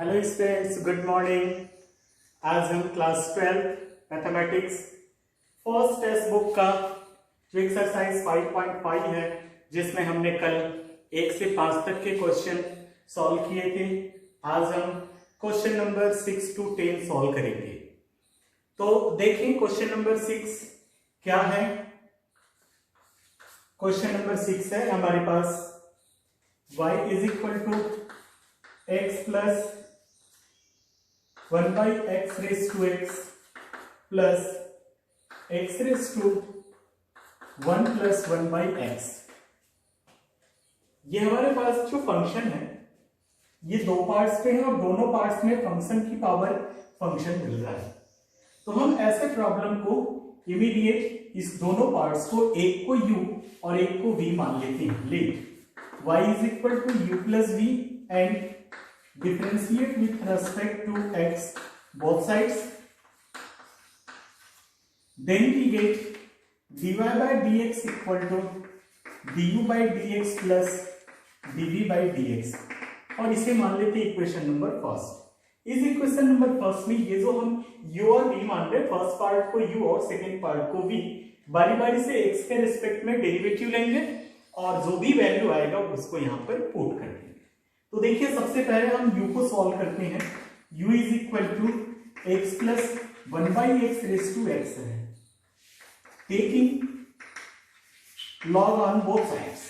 Hello students, good morning. आज हम class 12 mathematics first text book का जो एक्सरसाइज 5.5 है, जिसमें हमने कल 1 से 5 तक के क्वेश्चन सॉल्व किए थे। आज हम क्वेश्चन नंबर 6 to 10 सॉल्व करेंगे। तो देखें क्वेश्चन नंबर 6 क्या है। क्वेश्चन नंबर 6 है हमारे पास y is equal to x plus 1 by x raise to x plus x raise to 1 plus 1 by x। ये हमारे पास जो फंक्शन है ये दो पार्ट्स पे है और दोनों पार्ट्स में फंक्शन की पावर फंक्शन मिल रहा है। तो हम ऐसे प्रॉब्लम को इमीडिएट इस दोनों पार्ट्स को, एक को u और एक को v मान लेते हैं। Let y is equal to u plus v and differentiate with respect to x both sides. Then we get dy by dx equal to du by dx plus dv by dx और इसे मान लेते हैं equation number first. इस equation number first में ये जो हम u और v मान रहे हैं, फर्स्ट पार्ट को u और सेकेंड पार्ट को v, बारी बारी से x के रिस्पेक्ट में डेरिवेटिव लेंगे और जो भी वैल्यू आएगा उसको यहाँ पर पुट कर देंगे। तो देखिए सबसे पहले हम u को सॉल्व करते हैं। u is equal to X plus 1 by x raise to x है, taking log on both sides.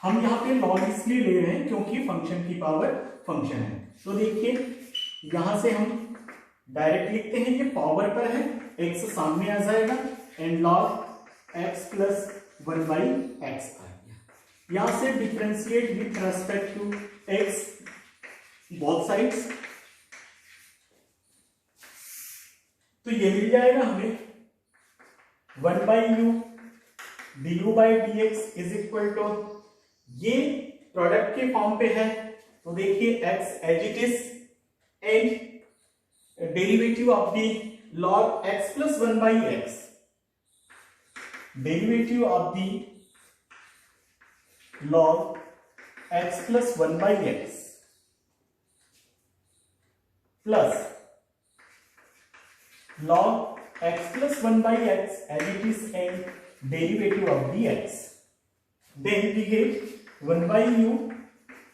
हम यहाँ पे लॉग इसलिए ले रहे हैं क्योंकि फंक्शन की पावर फंक्शन है। तो देखिए यहां से हम डायरेक्ट लिखते हैं, ये पावर पर है, x सामने आ जाएगा and log x plus 1 by X आ गया। यहां से differentiate with respect to x both sides, तो ये मिल जाएगा हमें 1 by U D you by D x is equal to, ये प्रोडक्ट के फॉर्म पे है तो देखिए x as it is and derivative of the log x plus 1 by X, derivative of the log x plus 1 by x plus log x plus 1 by x as it is and derivative of the x। Then we get 1 by U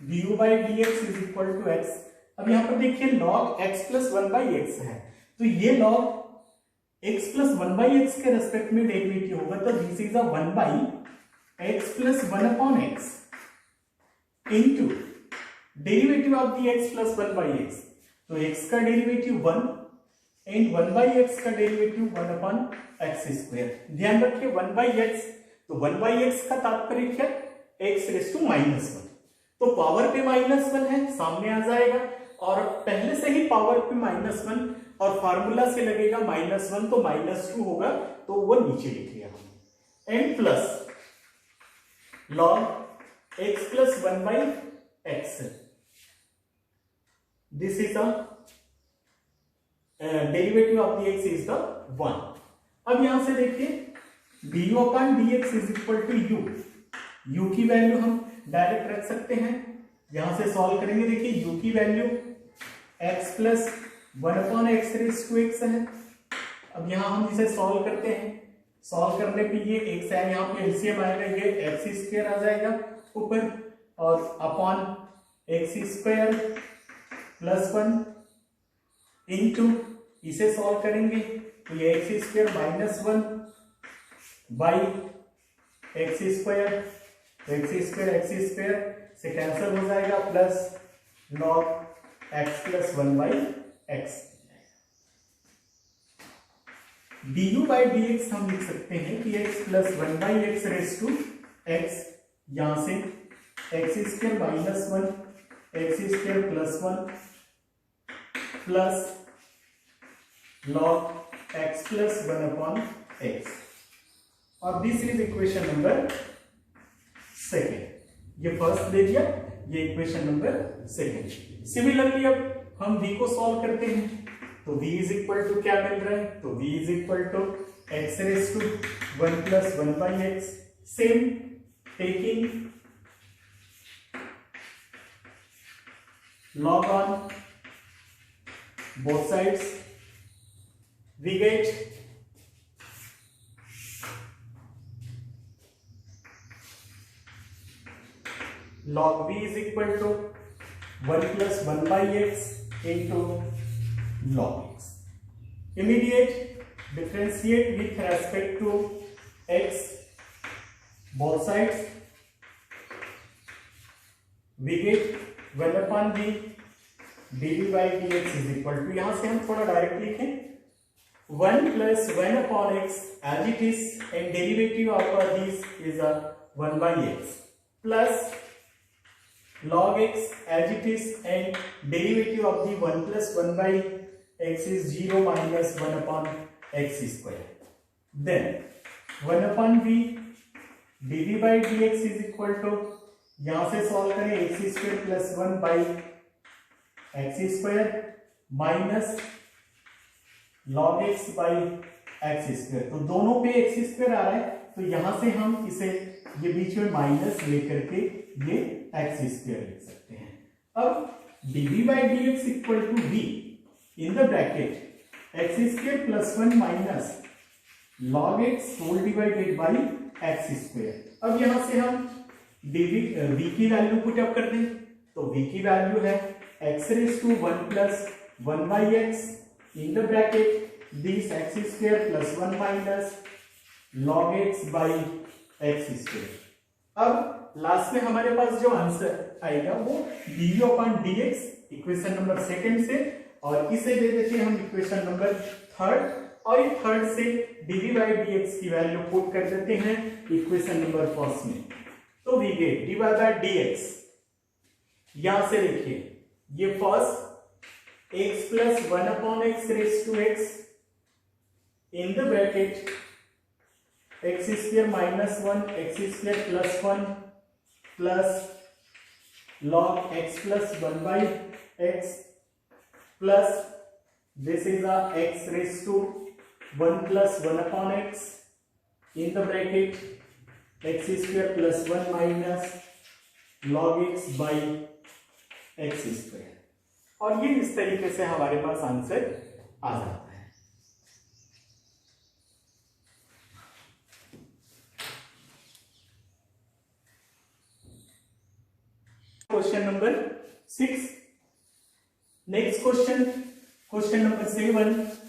D you by D x is equal to x। अब यहां पर देखिए log x plus 1 by x है, तो ये log x plus 1 by x के respect में derivative होगा, तो this is a 1 by x plus 1 upon x into derivative of the x plus 1 by x। तो x का डेरिवेटिव 1 एंड 1 बाई x का डेरिवेटिव 1 अपॉन x स्क्वायर। ध्यान रखिए 1 by x, तो 1 बाई x का तात्पर्य क्या, x रेज टू -1, तो पावर पे -1 है, सामने आ जाएगा और पहले से ही पावर पे -1 और फार्मूला से लगेगा -1 तो -2 होगा, तो वो नीचे लिख लिया हमने। And plus log x plus 1 by x, this is the derivative of the x is the 1। अब यहां से देखिए du upon dx is equal to u की वैल्यू हम डायरेक्ट रख सकते हैं, यहां से सॉल्व करेंगे। देखिए u की value x plus 1 upon x raise to x है। अब यहां हम इसे सॉल्व करते हैं, सॉल्व करने पे ये x है, यहाँ पे एलसीएम आएगा, ये एक्स स्क्वायर आ जाएगा ऊपर और upon x square plus 1 into, इसे सॉल्व करेंगे तो ये x square -1 by x square, x square से कैंसिल हो जाएगा, plus log x plus 1 by x. du by D x हम लिख सकते हैं कि x plus 1 by x raise to x, यहां से x square -1 x square plus 1 plus log x plus 1 upon x, और this is equation number second. ये first they दिया, ये इक्वेशन नंबर सेकेंड। सिमिलरली अब हम v को सॉल्व करते हैं, तो v इज इक्वल टू क्या मिल रहा है, तो v is equal to x raise to 1 plus 1 by x, same taking log on both sides, we get log v is equal to 1 plus 1 by x into log x. Immediate differentiate with respect to x both sides, we get 1 upon v dv by dx is equal to, यहां से हम थोड़ा direct लिखें 1 plus 1 upon x as it is and derivative of this is a 1 by x plus log x as it is and derivative of the 1 plus 1 by x is 0 minus 1 upon x square. Then 1 upon v dv by dx is equal to, यहां से solve करें x square plus 1 by x square minus log x by x square, तो दोनों पे x square आ रहा है तो यहां से हम इसे ये बीच में माइनस लेकर के ये एक्स स्क्वायर लिख सकते हैं. अब dv by dx equal to v in the bracket x square plus 1 minus log x whole divided by x square. अब यहां से हम v की वैल्यू पुट अप कर दें तो v की वैल्यू है x raise to 1 plus 1 by x in the bracket this x square plus 1 minus log x by x square. अब लास्ट में हमारे पास जो आंसर आएगा वो dv upon dx equation number second से, और इसे दे देते हैं हम इक्वेशन नंबर थर्ड, और ये थर्ड से dv बाई dx की वैल्यू पुट कर देते हैं इक्वेशन नंबर फर्स्ट में. तो we get dy by dx, यहां से देखिए ये first x plus 1 upon x raise to x in the bracket x square minus 1 x square plus 1 plus log x plus 1 by x plus this is a x raise to 1 plus 1 upon x in the bracket x square plus 1 minus log x by x square. और ये इस तरीके से हमारे पास answer आ जाता है. Question number 6. Next question, question number 7.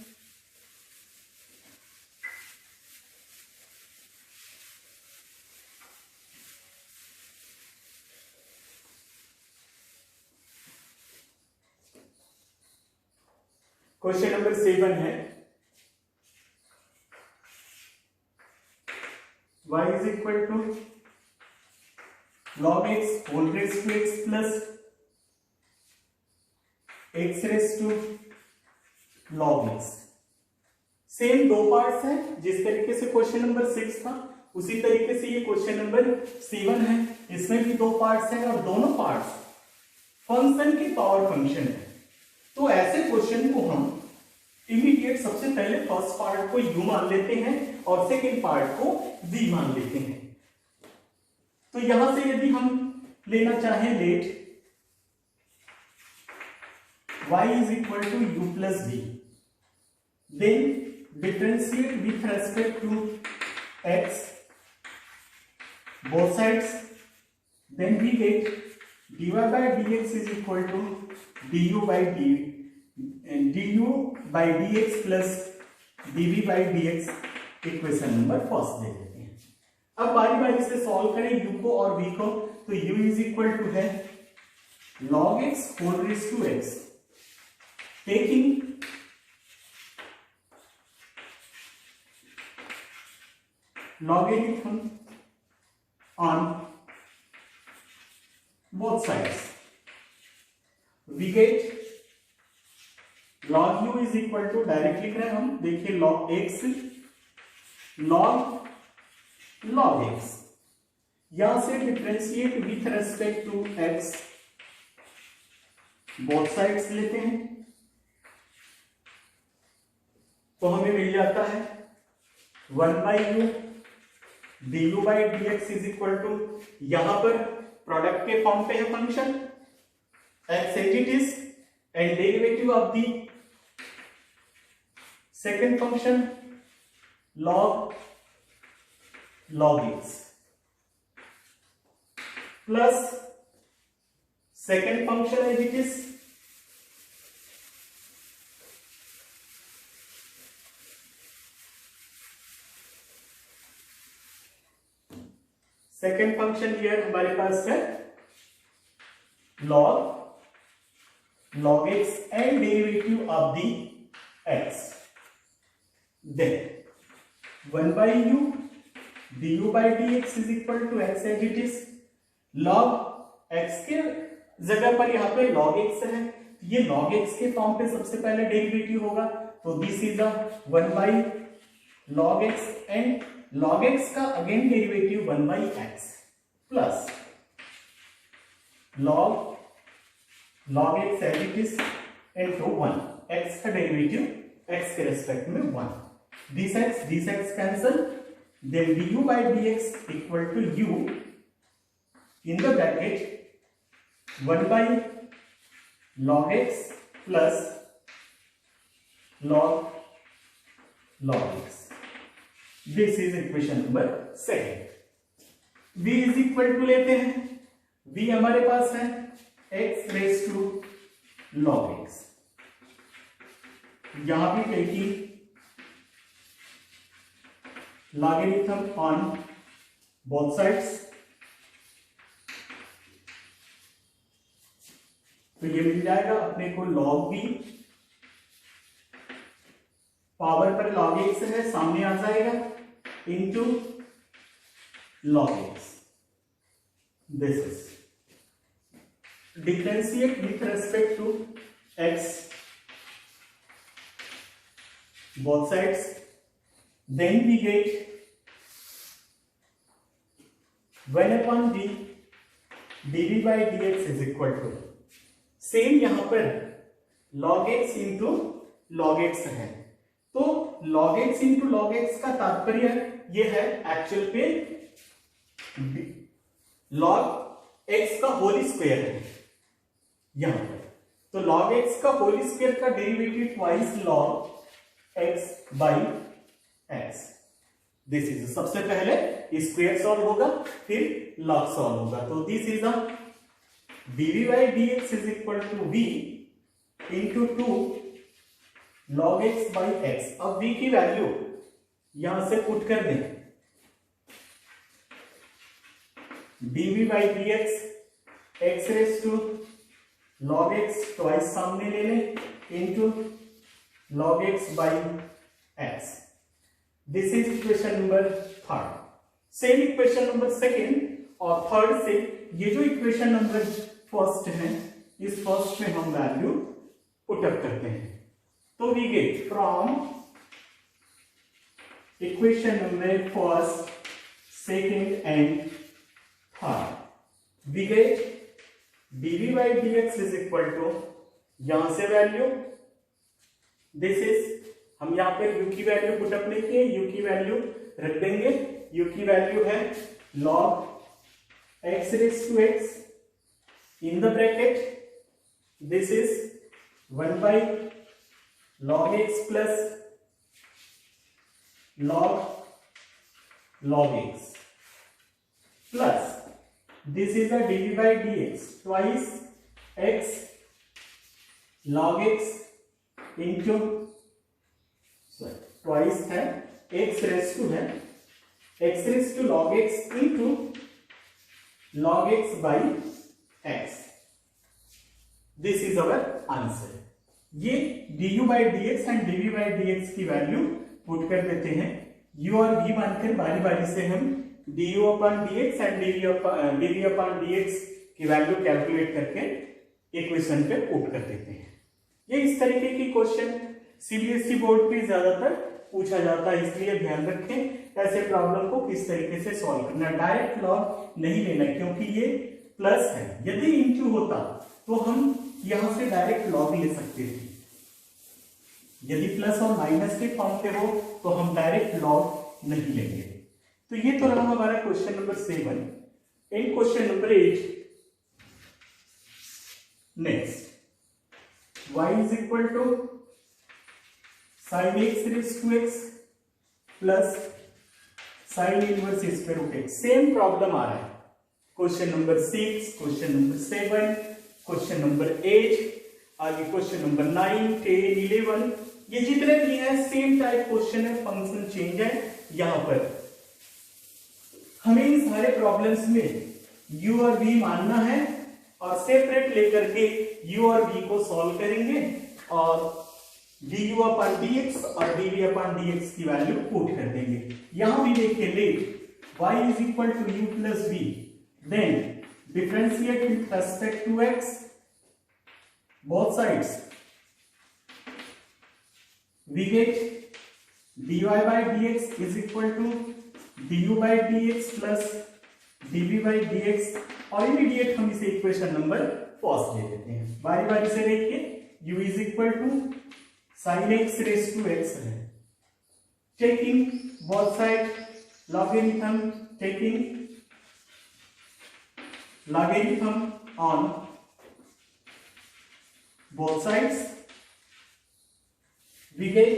Question number 7 है y is equal to log x whole raise to x plus x raise to log x. Same दो पार्ट्स हैं, जिस तरीके से क्वेश्चन नंबर 6 था उसी तरीके से ये क्वेश्चन नंबर 7 है. इसमें भी दो पार्ट्स हैं और दोनों पार्ट्स फंक्शन के पावर फंक्शन है. तो ऐसे क्वेश्चन को हम इमीडिएट सबसे पहले फर्स्ट पार्ट को u मान लेते हैं और सेकंड पार्ट को v मान लेते हैं. तो यहां से यदि हम लेना चाहें let y is equal to u plus v, then differentiate with respect to x both sides, then we get dy by dx is equal to du by dx plus dv by dx equation number first दे देते हैं. अब बारी बारी से solve करें u को और v को. तो u इज इक्वल टू है log x whole raise to x, taking logarithm on both sides. We get log u is equal to, direct लिख रहे हैं हम, देखिए log x log x, यहां से differentiate with respect to x both sides लेते हैं तो हमें मिल जाता है 1 by u du by dx is equal to, यहां पर प्रोडक्ट के फॉर्म पे है function, x as it is and derivative of the second function log x plus second function as it is second function here हमारे पास है log x and derivative of the x. Then 1 by u du by dx is equal to x as it is. log x के जगह पर यहाँ पे log x है, ये log x के फॉर्म पे सबसे पहले डेरिवेटिव होगा, तो this is a 1 by log x and log x का again derivative 1 by x plus log x as it is into 1, x का डेरिवेटिव x के रेस्पेक्ट में 1, this x cancel, then du by dx equal to u in the bracket 1 by log x plus log x. This is equation number second. v is equal to लेते हैं, v हमारे पास है x raise to log x. यहां भी taking logarithm on both sides, तो ये मिल जाएगा अपने को log v पावर पर log x है, सामने आ जाएगा into log x. This is differentiate with respect to x both sides, then we get 1 upon d dv by dx is equal to, same यहां पर log x into log x है, तो log x into log x का तात्पर्य ये है actual पे log x का होल स्क्वायर है यहां पर, तो log x का होल स्क्वायर का derivative twice log x by x. This is सबसे पहले स्क्वायर सॉल्व होगा, फिर log सॉल्व होगा, तो this is a dv by dx is equal to v into 2 log x by x. अब v की वैल्यू यहां से पुट कर दें, dv by dx x raise to log x twice सामने ले लें into log x by x. This is equation number third. Same equation number second और थर्ड से ये जो इक्वेशन नंबर फर्स्ट है, इस फर्स्ट में हम वैल्यू पुट अप करते हैं, तो we get from equation number first, second and third, we get dv by dx is equal to, यहां से वैल्यू दिस इज, हम यहां पे u की वैल्यू पुट अप नहीं किए, u की वैल्यू रख देंगे, u की वैल्यू है log x raised to x in the bracket, this is 1 by log x plus log x plus this is a dv by dx twice x log x into twice है x raised to है x raised to log x into log x by x. This is our answer. ये du by dx and dv by dx की value put कर देते हैं, u और v मानकर बारी बारी से हम du upon dx and dv upon dx की वैल्यू कैलकुलेट करके इक्वेशन पे पुट कर देते हैं. ये इस तरीके की क्वेश्चन सीबीएसई बोर्ड पे ज्यादातर पूछा जाता है, इसलिए ध्यान रखें ऐसे प्रॉब्लम को किस तरीके से सॉल्व करना. डायरेक्ट लॉग नहीं लेना क्योंकि ये प्लस है, यदि इंटू होता तो हम यहां से डायरेक्ट लॉग ले सकते थे, यदि प्लस और माइनस के फॉर्म पे हो तो हम डायरेक्ट लॉग नहीं लेंगे. तो ये तो रहा हमारा question number 7. In question number 8 next y is equal to sine X raise to X plus sine inverse square root X. Same problem आ रहा है, question number 6, question number 7, question number 8, आगे क्वेश्चन नंबर 9, 10, 11, ये जितने भी हैं same type question है, function change है। यहां पर हमें इन सारे प्रॉब्लम्स में u और v मानना है और सेपरेट लेकर के u और v को सॉल्व करेंगे और du अपॉन dx और dv अपॉन dx की वैल्यू पुट कर देंगे। यहां भी देखिए let y is equal to u plus v, then differentiate with respect to x both sides, we get dy by dx is equal to du by dx plus dv by dx और immediate हम इसे equation number first ले लेते हैं। बारी बारी से देखिए u is equal to sin x raised to x है, taking both side logarithm, taking logarithm on both sides, we get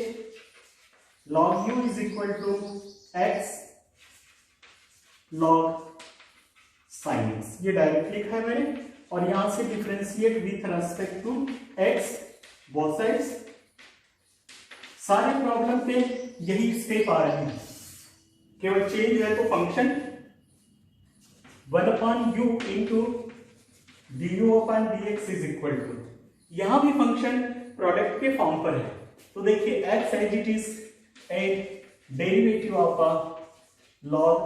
log u is equal to x log sin x, ये direct लिखा है मैंने, और यहां से differentiate with respect to x both sides. सारे problem पे यही स्टेप आ रहे हैं, केवल चेंज है तो function 1 upon u into du upon dx is equal to, यहां भी फंक्शन प्रोडक्ट के फॉर्म पर है। तो देखिए x as it is and derivative of log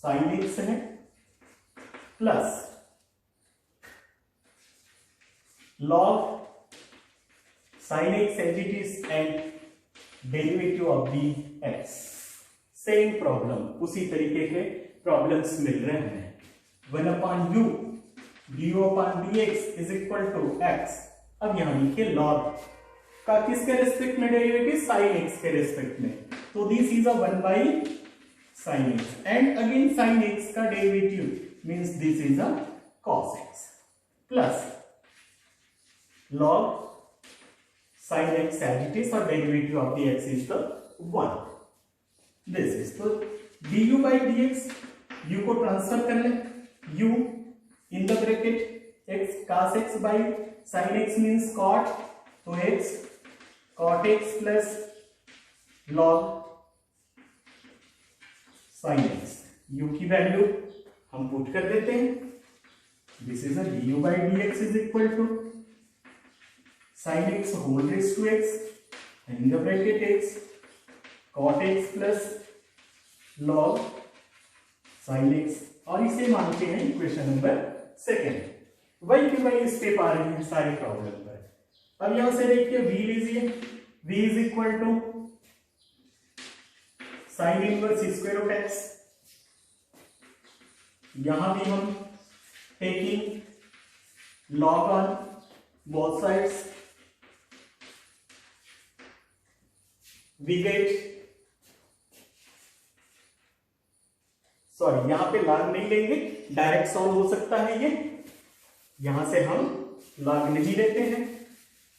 sin x है plus log sin x as it is and derivative of dx। Same problem, उसी तरीके के प्रॉब्लम्स मिल रहे हैं। 1 upon u du upon dx is equal to x। अब यहां लिखिए log का किसके रेस्पेक्ट में डेरिवेटिव, sin x के रेस्पेक्ट में, तो this is a 1 by sin x and again sin x का derivative means this is a cos x plus log sin x as it is और derivative of the x is the 1, this is तो du by dx, u को transfer कर ले, u in the bracket x cos x by sin x means cot, तो x cot x plus log sin x, u की value हम put कर देते हैं, this is a du by dx is equal to sin x whole raised to x and in the bracket x cot x plus log sin x, और इसे मानते हैं equation number 2। वही के वही स्टेप आ रही है सारे प्रॉब्लम पर। अब यहां से देखिए v लीजिए, v is equal to sine inverse square root x, यहां भी हम taking log on both sides, we get, sorry यहां पे log नहीं लेंगे, डायरेक्ट सॉल्व हो सकता है ये, यहां से हम log नहीं लेते हैं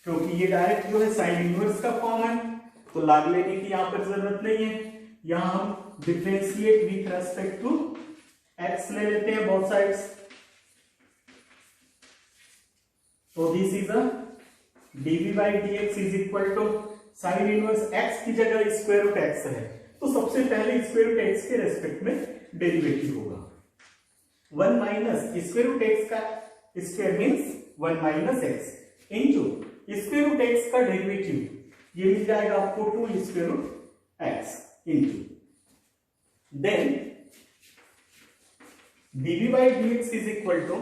क्योंकि ये डायरेक्ट जो है साइन इनवर्स का फॉर्म है, तो log लेने की यहां पर जरूरत नहीं है। यहां हम differentiate with respect to x ले लेते हैं बोथ साइड्स, तो this is a dv by dx is equal to sine inverse x की जगह स्क्वायर रूट x है, तो सबसे पहले स्क्वायर रूट x के रेस्पेक्ट में डेरिवेटिव होगा। 1 माइनस स्क्वायर रूट x का square means 1 minus x into square root x का डेरिवेटिव, ये मिल जाएगा आपको 2 square root x into then dv by dx is equal to,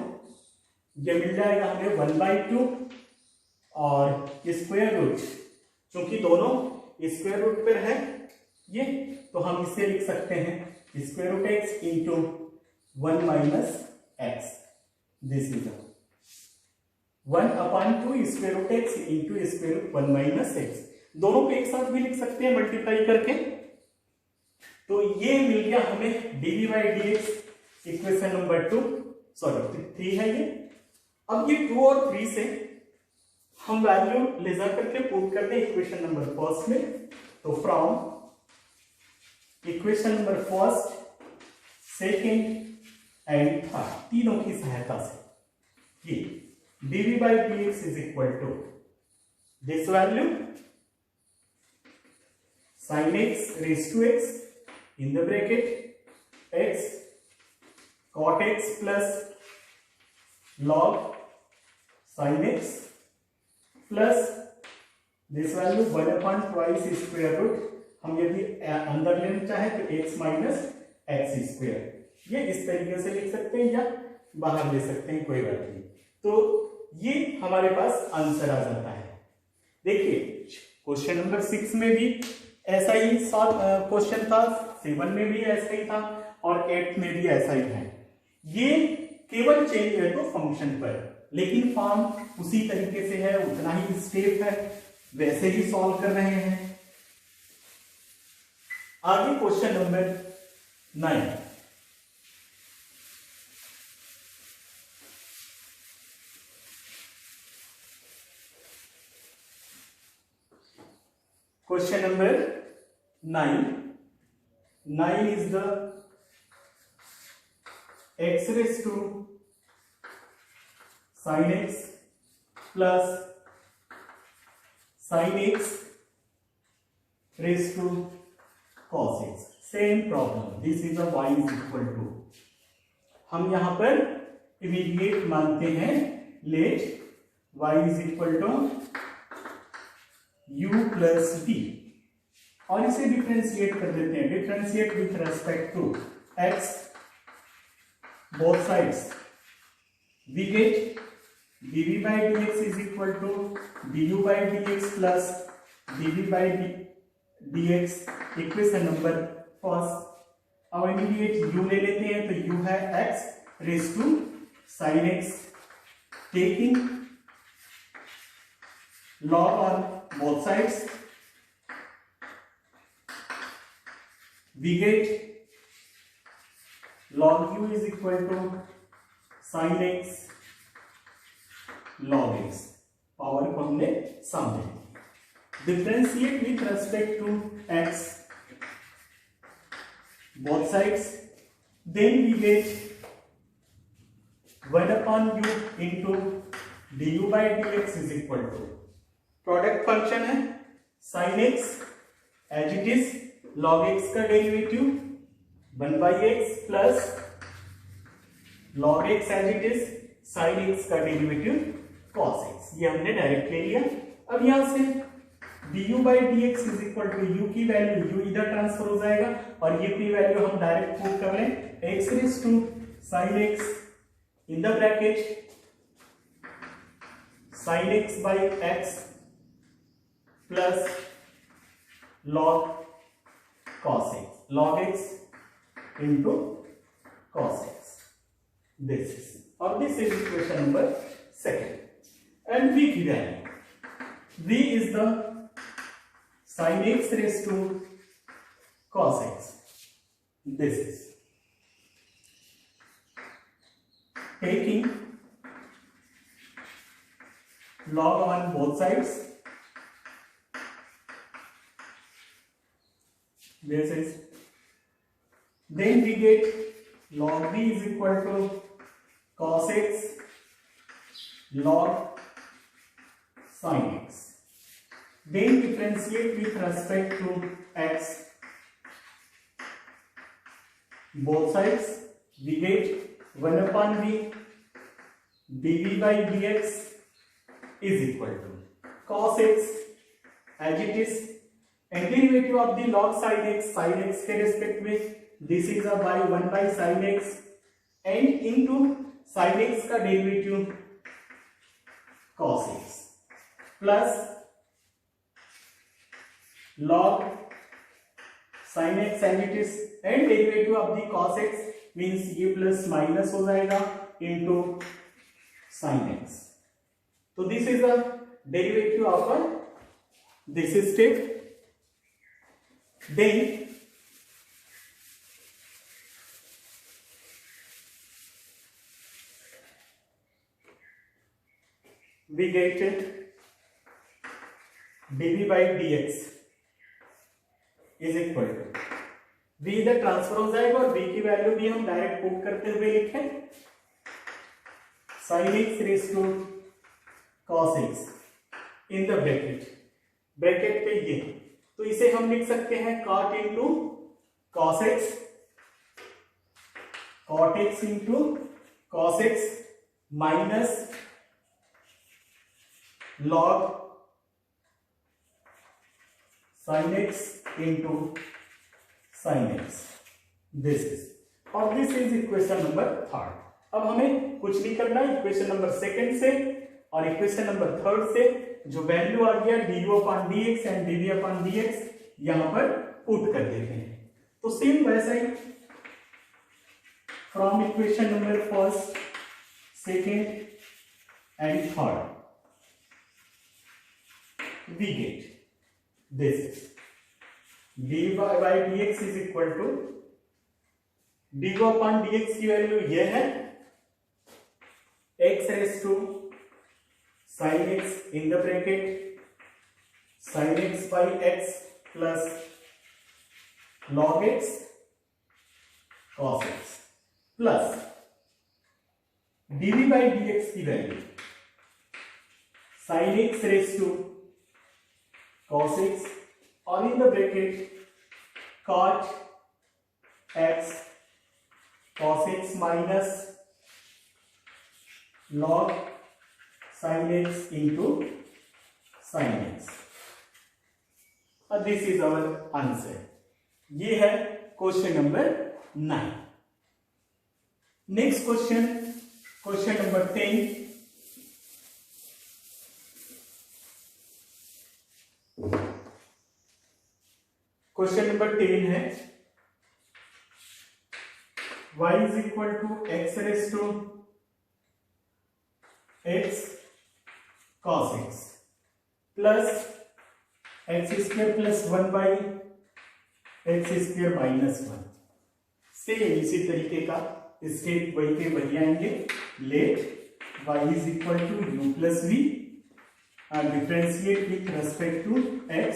ये मिल जाएगा हमें 1/2 और स्क्वायर रूट, क्योंकि दोनों स्क्वायर रूट पर है ये, तो हम इसे लिख सकते हैं square root x into 1 minus x, this is 1 upon 2 square root x into square root 1 minus x, दोनों को एक साथ भी लिख सकते हैं मल्टीप्लाई करके। तो ये मिल गया हमें dv by dx equation number 2, sorry 3 है ये, अब ये 2 और 3 से हम वैल्यू ले जा करके पुट करते हैं इक्वेशन नंबर फर्स्ट में। तो from equation number first, second and third तीनों की सहायता से ये dv by dx is equal to this value sin x raised to x in the bracket x cot x plus log sin x plus this value 1 upon twice square root, हम यदि अंदर लेना चाहे तो x माइनस एक्स स्क्वायर, ये इस तरीके से लिख सकते हैं या बाहर ले सकते हैं, कोई बात नहीं। तो ये हमारे पास आंसर आ जाता है। देखिए क्वेश्चन नंबर 6 में भी ऐसा ही क्वेश्चन था, 7 में भी ऐसा ही था और 8 में भी ऐसा ही है। ये केवल चेंज है तो फंक्शन पर, लेकिन फॉर्म उसी तरीके से है, उतना ही स्टेप है, वैसे ही सॉल्व कर रहे हैं। आगे question number 9। Question number 9. 9 is the x raised to sin x plus sin x raised to cos x. Same problem. This is a y is equal to. हम यहां पर इमीडिएट मानते हैं, let y is equal to u plus v और इसे differentiate कर देते हैं। Differentiate with respect to x both sides, we get dv by dx is equal to du by dx plus dv by dx equation number first. अब immediate u ले लेते हैं तो u है x raise to sin x, taking log on both sides, we get log u is equal to sin x log x, power को हमने सामने differentiate with respect to x both sides, then we get 1 upon u into du by dx is equal to product function है sin x as it is log x का derivative 1 by x plus log x as it is sin x का derivative cos x, ये हमने direct ले लिया। अब यहां से du by dx is equal to u की वैल्यू, u इधर ट्रांसफर हो जाएगा और ये की वैल्यू हम डायरेक्ट पुट कर लें, x raise to sin x in the bracket sin x by x plus log cos x, log x into cos x. This is, or this is equation number 2nd. And v की value, v is the sin x raised to cos x. This is taking log on both sides. This is, then we get log v is equal to cos x log sin x, then differentiate with respect to x both sides, we get 1 upon v dv by dx is equal to cos x as it is and derivative of the log sin x के respect में, this is a by 1 by sin x and into sin x का derivative cos x plus log sin x and it is and derivative of the cos x means ये plus minus हो जाएगा into sin x। तो this is the derivative of this step. Then we get dv by dx is equal to v इधर transfer हो जाएगा और v की value भी हम डायरेक्ट पुट करते हुए लिखें sin x raise to cos x in the bracket पे ये, तो इसे हम लिख सकते हैं cot into cos x into cos x minus log sin x into sin x, this is, और this is equation number third. अब हमें कुछ नहीं करना, इक्वेशन नंबर सेकंड से और इक्वेशन नंबर थर्ड से जो वैल्यू आ गया du upon dx and dv upon dx यहां पर पुट कर देते हैं। तो सेम वैसा ही from equation number first, second and third we get this is dy by dx is equal to du upon dx की वैल्यू ये है x raised to sin x in the bracket sin x by x plus log x cos x plus dv by dx की value sin x raised to cos x और in the bracket cot x cos x minus log sin x into sin x, और this is our answer। ये है question number 9। Next question number 10। Question number 10 है y is equal to x raise to x cos x plus x square plus 1 by x square minus 1। Same इसी तरीके का step वही के वही आएंगे। Let y is equal to u plus v and differentiate with respect to x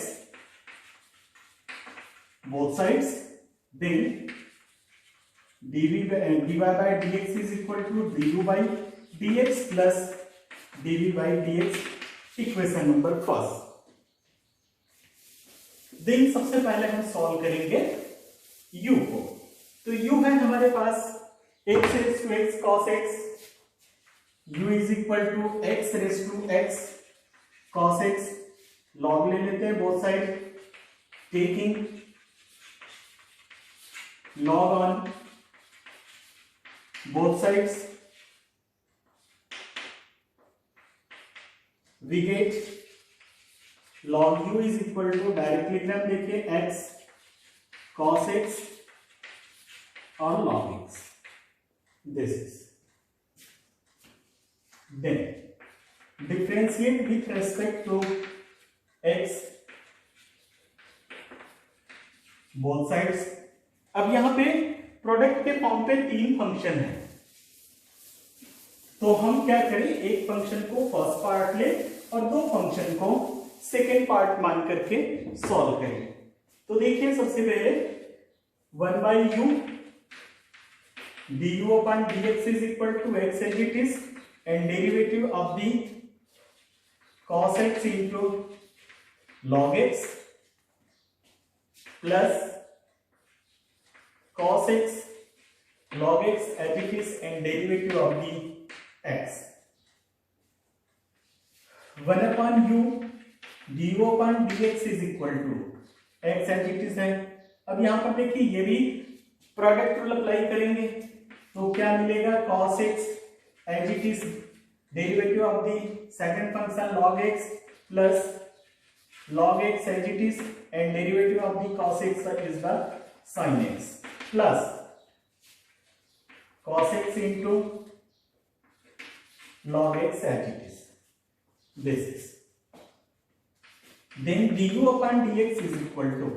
both sides, then dy by dx is equal to du by dx plus dv by dx, equation number first. Then सबसे पहले हम solve करेंगे u को, तो u है हमारे पास x raise to x cos x, u is equal to x raise to x cos x, log ले लेते हैं both side, taking log on both sides, we get log u is equal to directly हम देखिए x cos x और log x, this is, then differentiate with respect to x both sides। अब यहां पे product के form पे 3 function है, तो हम क्या करें, एक फंक्शन को फर्स्ट पार्ट ले और 2 फंक्शन को सेकेंड पार्ट मान करके सॉल्व करें। तो देखिए सबसे पहले 1 by you du upon dx is equal to x as it is and derivative of the cos x into log x plus cos x log x as it is and derivative of the x, 1 upon u du upon dx is equal to x as it is है। अब यहां पर देखिए ये भी product rule apply करेंगे, तो क्या मिलेगा, cos x as it is derivative of the second function log x plus log x as it is and derivative of the cos x is the sin x plus cos x into log x as it is, this is, then du upon dx is equal to,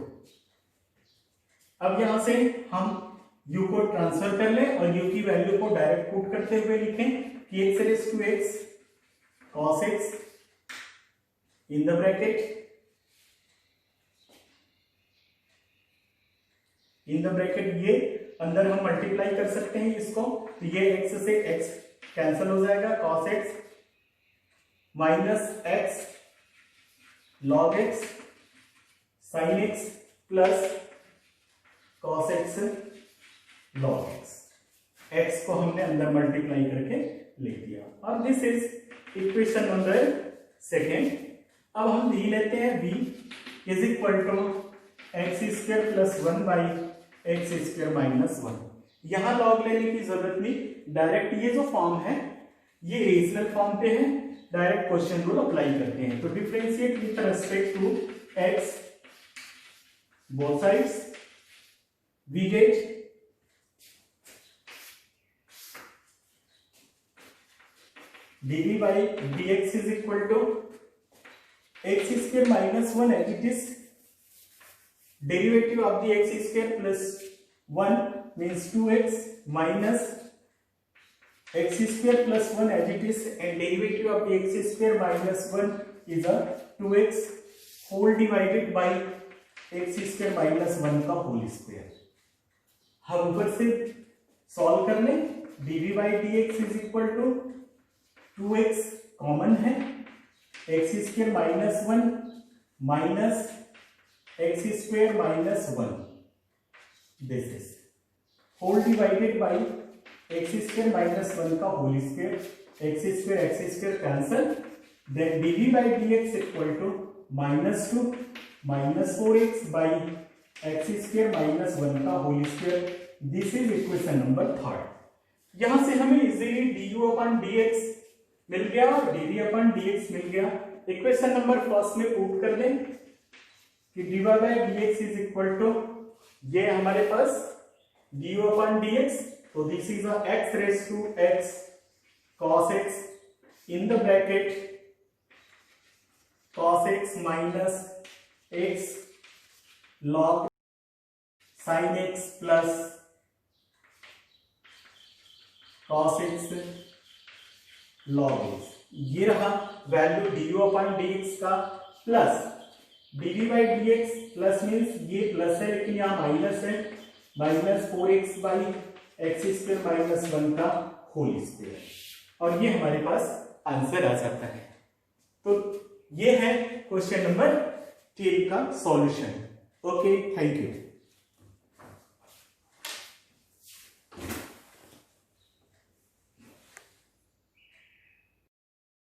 अब यहां से हम u को transfer कर लें और u की value को डायरेक्ट पुट करते हुए लिखें कि x raise to x cos x in the bracket ये अंदर हम मल्टीप्लाई कर सकते हैं इसको, तो ये x से x कैंसिल हो जाएगा, cos x minus x log x sin x plus cos x log x, x को हमने अंदर मल्टीप्लाई करके ले दिया, और this is equation number second. अब हम डी लेते हैं, b is equal to x square plus 1 by x square minus 1। यहां लॉग लेने की जरूरत नहीं, डायरेक्ट ये जो फॉर्म है ये रेशनल फॉर्म पे है, डायरेक्ट क्वेश्चन रूल अप्लाई करते हैं। तो differentiate with respect to x both sides, we get dv by dx is equal to x square minus 1 as it is, derivative of the x square plus 1 means 2x minus x square plus 1 as it is, and derivative of the x square minus 1 is a 2x whole divided by x square minus 1 का whole square. हम ऊपर से solve कर लें, dv by dx is equal to 2x common है, x square minus 1 minus x square minus 1, this is whole divided by x square minus 1 का whole square, x square cancel, then dv by dx equal to minus 2 minus 4x by x square minus 1 का whole square, this is equation number third. यहां से हमें easily du upon dx मिल गया और dv upon dx मिल गया। Equation number first में पुट कर दें कि dy by dx is equal to, ये हमारे पास du अपॉन dx, तो this is x raise to x cos x in the bracket cos x minus x log sin x plus cos x log x, ये रहा value du upon dx का, plus dv by dx, plus means ये plus है लेकिन यहाँ minus है, minus 4x by x square minus 1 का whole square, और ये हमारे पास आंसर आ जाता है। तो ये है क्वेश्चन नंबर 3 का सॉल्यूशन। Okay, thank you.